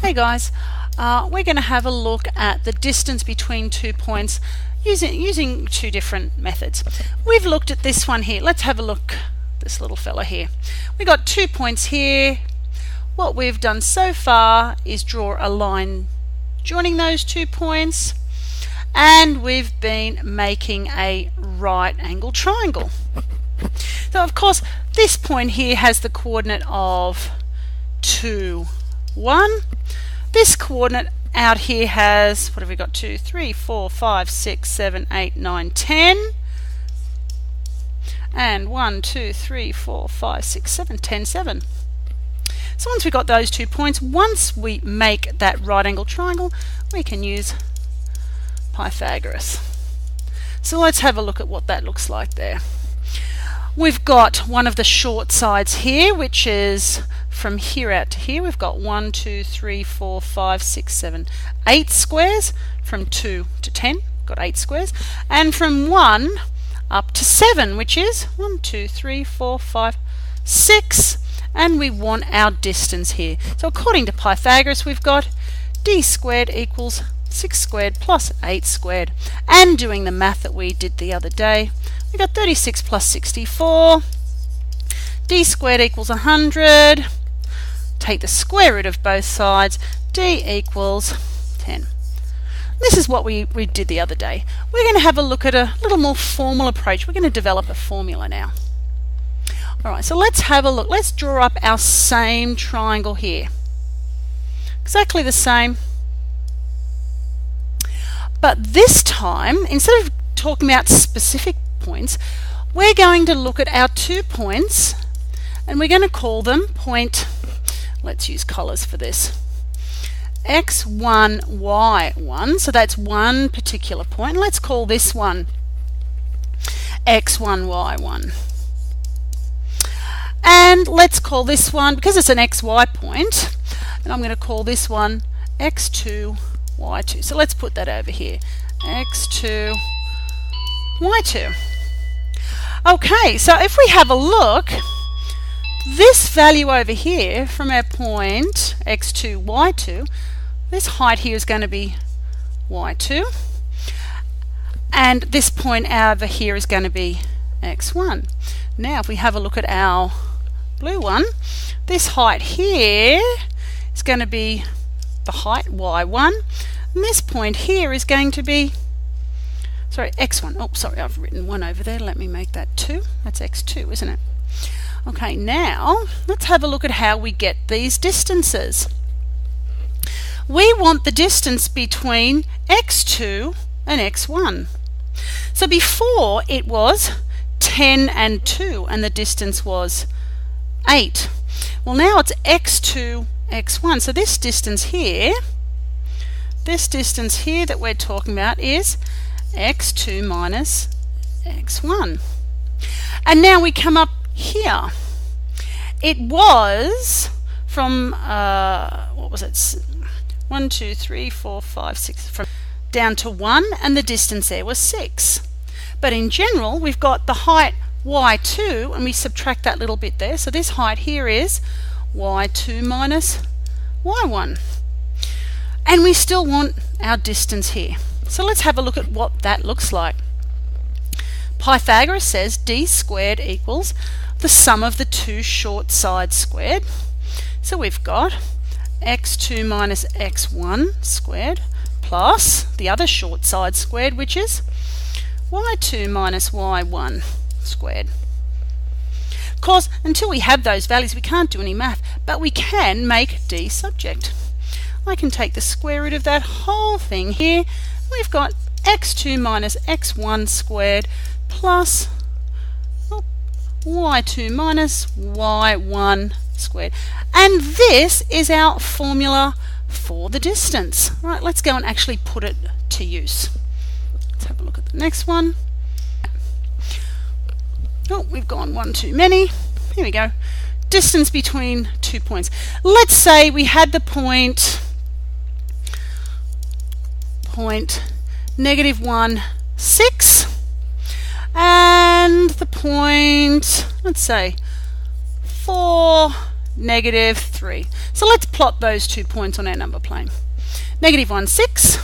Hey guys, we're going to have a look at the distance between 2 points using two different methods. We've looked at this one here. Let's have a look at this little fella here. We got 2 points here. What we've done so far is draw a line joining those 2 points, and we've been making a right angle triangle. So of course this point here has the coordinate of 2, 1. This coordinate out here has, what have we got, 2, 3, 4, 5, 6, 7, 8, 9, 10. And 1, 2, 3, 4, 5, 6, 7, 10, 7. So once we've got those 2 points, once we make that right angle triangle, we can use Pythagoras. So let's have a look at what that looks like there. We've got one of the short sides here, which is from here out to here. We've got 1, 2, 3, 4, 5, 6, 7, 8 squares. From 2 to 10, got 8 squares. And from 1 up to 7, which is 1, 2, 3, 4, 5, 6. And we want our distance here. So according to Pythagoras, we've got d squared equals 6 squared plus 8 squared. And doing the math that we did the other day, we got 36 plus 64. D squared equals 100. Take the square root of both sides. D equals 10. This is what we did the other day. We're going to have a look at a little more formal approach. We're going to develop a formula now. Alright, so let's have a look. Let's draw up our same triangle here. Exactly the same. But this time, instead of talking about specific points, we're going to look at our 2 points, and we're going to call them point, let's use colours for this, x1, y1, so that's one particular point. Let's call this one x1, y1. And let's call this one, because it's an xy point, and I'm going to call this one x2, y2. So let's put that over here, x2, y2. Okay, so if we have a look, this value over here from our point x2, y2, this height here is going to be y2, and this point over here is going to be x1. Now if we have a look at our blue one, this height here is going to be the height y1, and this point here is going to be, sorry, x1. Oh, sorry, I've written 1 over there. Let me make that 2. That's x2, isn't it? Okay, now let's have a look at how we get these distances. We want the distance between x2 and x1. So before it was 10 and 2, and the distance was 8. Well, now it's x2, x1. So this distance here that we're talking about is x2 minus x1. And now we come up here. It was from, what was it? 1, 2, 3, 4, 5, 6, from down to 1, and the distance there was 6. But in general, we've got the height y2, and we subtract that little bit there. So this height here is y2 minus y1. And we still want our distance here. So let's have a look at what that looks like. Pythagoras says d squared equals the sum of the 2 short sides squared. So we've got x2 minus x1 squared plus the other short side squared, which is y2 minus y1 squared. Of course, until we have those values, we can't do any math, but we can make d subject. I can take the square root of that whole thing here. We've got x2 minus x1 squared plus y2 minus y1 squared. And this is our formula for the distance. Right, let's go and actually put it to use. Let's have a look at the next one. Oh, we've gone one too many. Here we go. Distance between 2 points. Let's say we had the point -1, 6, and the point, let's say 4, negative 3. So let's plot those 2 points on our number plane. Negative 1, 6,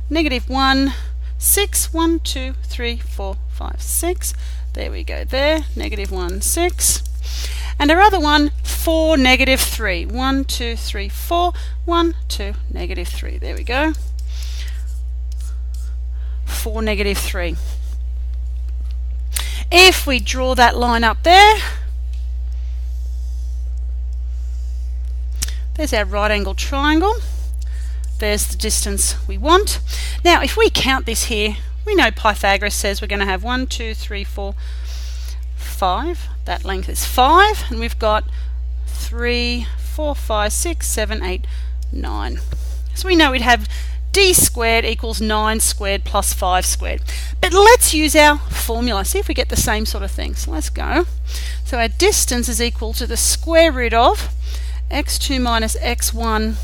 negative 1, 6, 1, 2, 3, 4, 5, 6. There we go there, negative 1, 6. And our other one, 4, negative 3. 1, 2, 3, 4, 1, 2, negative 3. There we go. 4, negative 3. If we draw that line up there, there's our right angle triangle. There's the distance we want. Now, if we count this here, we know Pythagoras says we're going to have 1, 2, 3, 4, 5. That length is 5. And we've got 3, 4, 5, 6, 7, 8, 9. So we know we'd have d squared equals 9 squared plus 5 squared. But let's use our formula. See if we get the same sort of thing. So let's go. So our distance is equal to the square root of x2 minus x1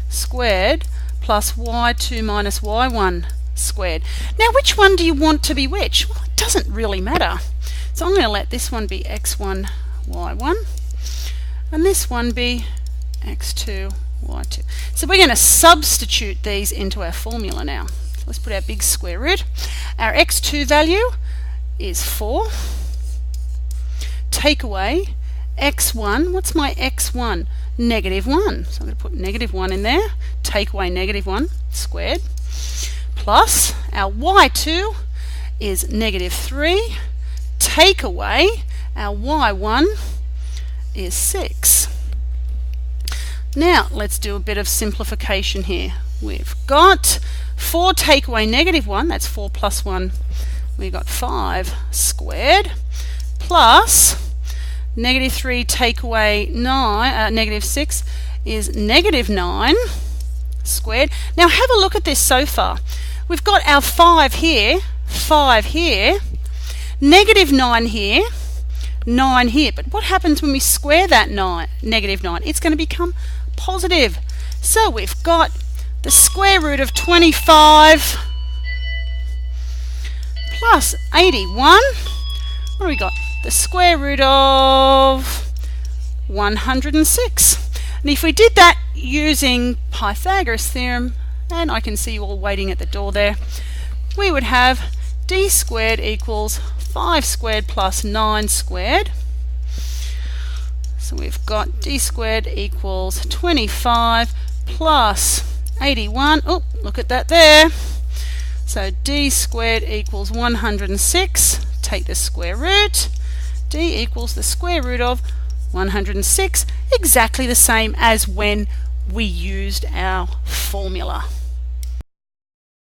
squared plus y2 minus y1 squared. Now, which one do you want to be which? Well, it doesn't really matter. So I'm going to let this one be x1, y1, and this one be x2, y2. So we're going to substitute these into our formula now. So let's put our big square root. Our x2 value is 4. Take away x1. What's my x1? Negative 1. So I'm going to put negative 1 in there. Take away negative 1 squared. Plus our y2 is negative 3. Take away our y1 is 6. Now let's do a bit of simplification here. We've got 4 take away negative 1, that's 4 plus 1. We've got 5 squared plus negative 3 take away negative 6 is negative 9 squared. Now have a look at this so far. We've got our 5 here, negative 9 here, 9 here. But what happens when we square that negative 9? It's going to become positive. So we've got the square root of 25 plus 81. What do we got? The square root of 106. And if we did that using Pythagoras theorem, and I can see you all waiting at the door there, we would have d squared equals 5 squared plus 9 squared. So we've got d squared equals 25 plus 81. Oh, look at that there. So d squared equals 106. Take the square root. D equals the square root of 106. Exactly the same as when we used our formula.